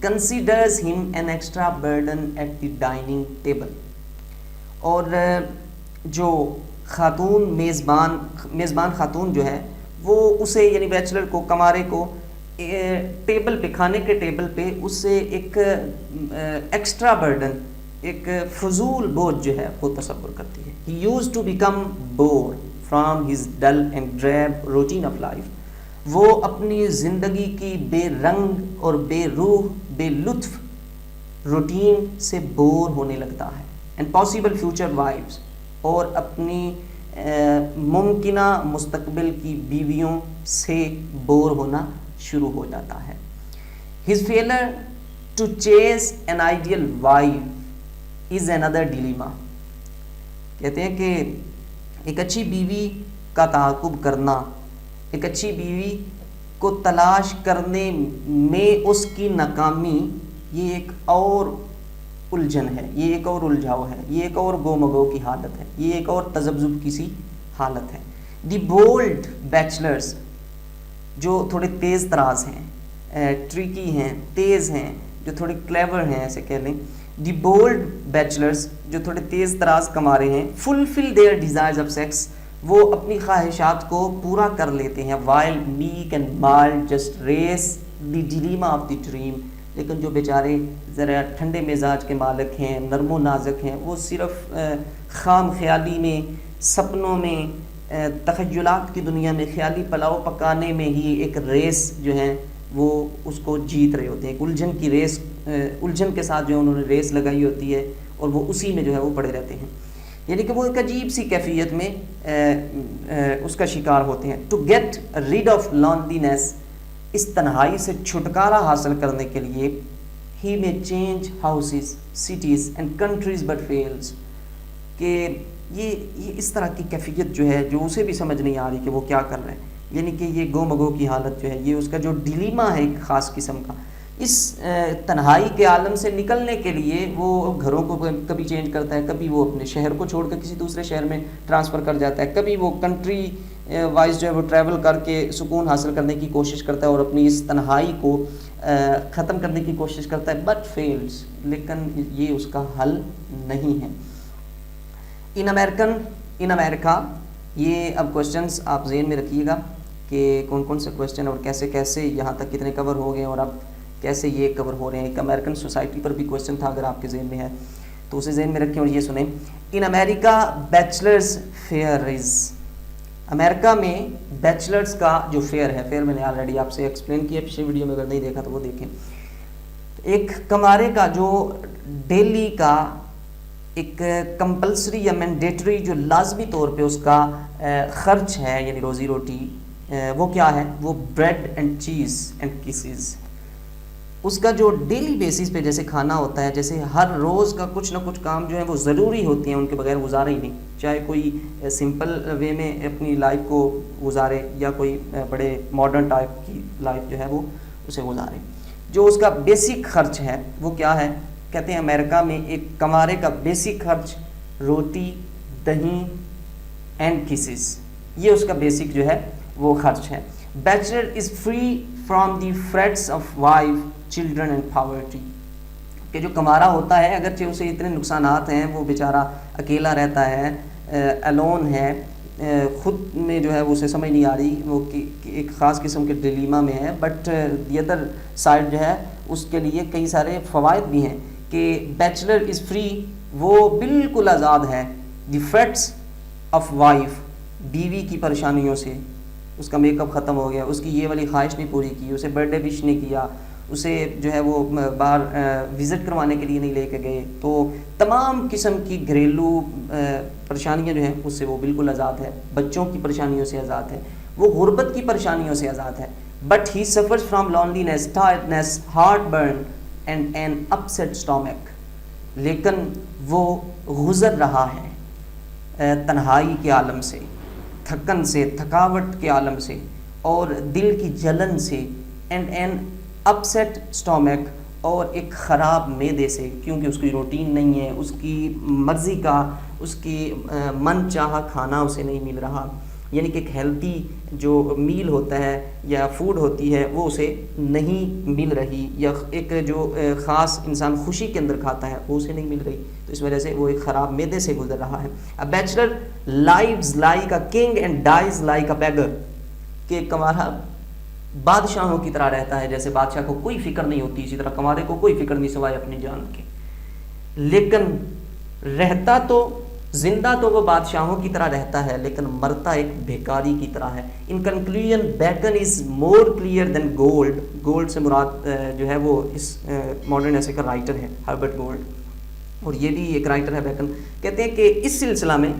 considers him an extra burden at the dining table. اور جو خاتون میزبان خاتون جو ہے وہ اسے یعنی بیچلر کو کمارے کو ٹیبل پہ کھانے کے ٹیبل پہ اس سے ایک ایکسٹرا برڈن ایک فضول بوجھ جو ہے وہ تصور کرتی ہے. He used to become bored from his dull and drab routine of life. وہ اپنی زندگی کی بے رنگ اور بے روح بے لطف روٹین سے بور ہونے لگتا ہے. And possible future wives, اور اپنی ممکنہ مستقبل کی بیویوں سے بور ہونا شروع ہو جاتا ہے. His failure to chase an ideal wife is another dilemma. کہتے ہیں کہ ایک اچھی بیوی کا تعاقب کرنا، ایک اچھی بیوی کو تلاش کرنے میں اس کی ناکامی، یہ ایک اور الجھن ہے، یہ ایک اور الجھاؤ ہے، یہ ایک اور گو مگو کی حالت ہے، یہ ایک اور تذبذب کی سی حالت ہے. دی بولڈ بیچلرز جو تھوڑے تیز تراز ہیں، ٹریکی ہیں، تیز ہیں، جو تھوڑے کلیور ہیں ایسے کہہ لیں. دی بولڈ بیچلرز جو تھوڑے تیز تراز کمارے ہیں، fulfil their desires of sex, وہ اپنی خواہشات کو پورا کر لیتے ہیں. While meek and mild just race the dilemma of the dream. لیکن جو بیچارے ذرا ٹھنڈے مزاج کے مالک ہیں، نرم و نازک ہیں، وہ صرف خام خیالی میں، سپنوں میں، تخیلات کی دنیا میں، خیالی پلاؤ پکانے میں ہی ایک ریس جو ہے وہ اس کو جیت رہے ہوتے ہیں. ایک الجھن کی ریس، الجھن کے ساتھ جو ہے انہوں نے ریس لگائی ہوتی ہے اور وہ اسی میں جو ہے وہ پڑے رہتے ہیں. یعنی کہ وہ ایک عجیب سی کیفیت میں اس کا شکار ہوتے ہیں. To get rid of loneliness, اس تنہائی سے چھٹکارا حاصل کرنے کے لیے ہی میں change houses cities and countries but fails, کہ یہ اس طرح کی کیفیت جو ہے جو اسے بھی سمجھ نہیں آ رہی کہ وہ کیا کر رہے ہیں. یعنی کہ یہ گو مگو کی حالت جو ہے، یہ اس کا جو ڈیلیما ہے ایک خاص قسم کا. اس تنہائی کے عالم سے نکلنے کے لیے وہ گھروں کو کبھی چینج کرتا ہے، کبھی وہ اپنے شہر کو چھوڑ کر کسی دوسرے شہر میں ٹرانسفر کر جاتا ہے، کبھی وہ کنٹری وائز جو ہے وہ ٹریول کر کے سکون حاصل کرنے کی کوشش کرتا ہے اور اپنی اس تنہائی کو ختم کرنے کی کوشش کرتا ہے. بٹ فیلز، لیکن یہ اس کا حل نہیں ہے. ان امریکہ، یہ اب کوشچنس آپ ذہن میں رکھیے گا کہ کون کون سے کوشچن اور کیسے کیسے یہاں تک کتنے کور ہو گئے اور اب کیسے یہ کور ہو رہے ہیں. ایک امریکن سوسائٹی پر بھی کوشچن تھا، اگر آپ کے ذہن میں ہے تو اسے ذہن میں رکھیں اور یہ سنیں. ان امریکہ بیچلرز فیئر از، امریکہ میں بیچلرز کا جو فیئر ہے، فیئر میں نے آلریڈی آپ سے ایکسپلین کیا پچھلی ویڈیو میں، اگر نہیں دیکھا تو وہ دیکھیں. ایک کمارے کا جو ڈیلی کا ایک کمپلسری یا مینڈیٹری جو لازمی طور پہ اس کا خرچ ہے، یعنی روزی روٹی، وہ کیا ہے؟ وہ بریڈ اینڈ چیز اینڈ کسز. اس کا جو ڈیلی بیسس پہ جیسے کھانا ہوتا ہے، جیسے ہر روز کا کچھ نہ کچھ کام جو ہے وہ ضروری ہوتی ہیں، ان کے بغیر گزارا ہی نہیں. چاہے کوئی سمپل وے میں اپنی لائف کو گزارے یا کوئی بڑے ماڈرن ٹائپ کی لائف جو ہے وہ اسے گزارے. جو اس کا بیسک خرچ ہے وہ کیا ہے؟ کہتے ہیں امریکہ میں ایک کمارے کا بیسک خرچ روٹی، دہی اینڈ کسز، یہ اس کا بیسک جو ہے وہ خرچ ہے. Bachelor is free from the Fritz of wife, children and poverty, کہ جو کمارا ہوتا ہے اگرچہ اسے اتنے نقصانات ہیں، وہ بیچارہ اکیلا رہتا ہے، الون ہے، خود میں جو ہے وہ اسے سمجھ نہیں آ رہی، وہ ایک خاص قسم کے ڈیلیما میں ہے. بٹ دی ادر سائڈ جو ہے اس کے لیے کئی سارے فوائد بھی ہیں کہ بیچلر از فری، وہ بالکل آزاد ہے. دی فریٹس آف وائف، بیوی کی پریشانیوں سے. اس کا میک اپ ختم ہو گیا، اس کی یہ والی خواہش نہیں پوری کی، اسے برتھ ڈے وش نہیں کیا، اسے جو ہے وہ باہر وزٹ کروانے کے لیے نہیں لے کے گئے، تو تمام قسم کی گھریلو پریشانیاں جو ہیں اس سے وہ بالکل آزاد ہے. بچوں کی پریشانیوں سے آزاد ہے، وہ غربت کی پریشانیوں سے آزاد ہے. But he suffers from loneliness, tiredness, heartburn and an upset stomach, لیکن وہ گزر رہا ہے تنہائی کے عالم سے، تھکن سے، تھکاوٹ کے عالم سے اور دل کی جلن سے، اینڈ این اپسیٹ اسٹامک، اور ایک خراب معدے سے، کیونکہ اس کی روٹین نہیں ہے، اس کی مرضی کا، اس کی من چاہا کھانا اسے نہیں مل رہا. یعنی کہ ایک ہیلتھی جو میل ہوتا ہے یا فوڈ ہوتی ہے وہ اسے نہیں مل رہی، یا ایک جو خاص انسان خوشی کے اندر کھاتا ہے وہ اسے نہیں مل رہی، تو اس وجہ سے وہ ایک خراب معدے سے گزر رہا ہے. A bachelor lives like a king and dies like a beggar. کہ کنوارا بادشاہوں کی طرح رہتا ہے، جیسے بادشاہ کو کوئی فکر نہیں ہوتی، اسی طرح کنوارے کو کوئی فکر نہیں سوائے اپنی جان کے، لیکن رہتا تو زندہ تو وہ بادشاہوں کی طرح رہتا ہے لیکن مرتا ایک بھیکاری کی طرح ہے. In conclusion Bacon is more clear than gold. Gold سے مراد جو ہے وہ اس ماڈرن ایسے کا رائٹر ہے ہربرٹ گولڈ، اور یہ بھی ایک رائٹر ہے بیکن. کہتے ہیں کہ اس سلسلہ میں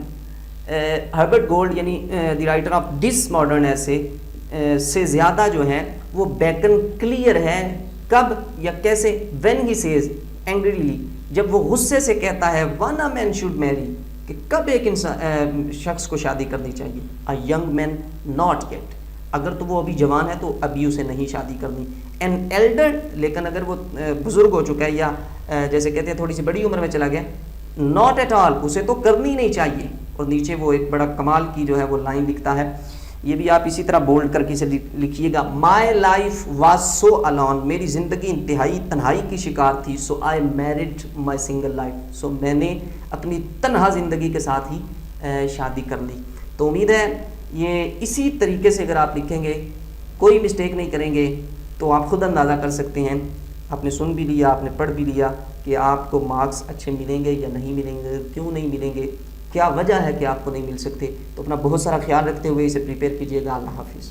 ہربرٹ گولڈ یعنی the writer of this modern essay سے زیادہ جو ہے وہ بیکن کلیئر ہے. کب یا کیسے؟ وین ہی سیز اینگریلی، جب وہ غصے سے کہتا ہے ون اے مین شوڈ میری، کہ کب ایک انسان شخص کو شادی کرنی چاہیے. A young mean not yet, اگر تو وہ ابھی جوان ہے تو ابھی اسے نہیں شادی کرنی. این ایلڈر، لیکن اگر وہ بزرگ ہو چکا ہے یا جیسے کہتے ہیں تھوڑی سی بڑی عمر میں چلا گیا، ناٹ ایٹ آل، اسے تو کرنی نہیں چاہیے. اور نیچے وہ ایک بڑا کمال کی جو ہے وہ لائن لکھتا ہے، یہ بھی آپ اسی طرح بولڈ کر کے اسے لکھیے گا. My life was so alone, میری زندگی انتہائی تنہائی کی شکار تھی. So I married my single life, so میں نے اپنی تنہا زندگی کے ساتھ ہی شادی کر لی. تو امید ہے یہ اسی طریقے سے اگر آپ لکھیں گے، کوئی مسٹیک نہیں کریں گے، تو آپ خود اندازہ کر سکتے ہیں. آپ نے سن بھی لیا، آپ نے پڑھ بھی لیا کہ آپ کو مارکس اچھے ملیں گے یا نہیں ملیں گے، کیوں نہیں ملیں گے، کیا وجہ ہے کہ آپ کو نہیں مل سکتے. تو اپنا بہت سارا خیال رکھتے ہوئے اسے پریپیئر کیجیے گا. اللہ حافظ.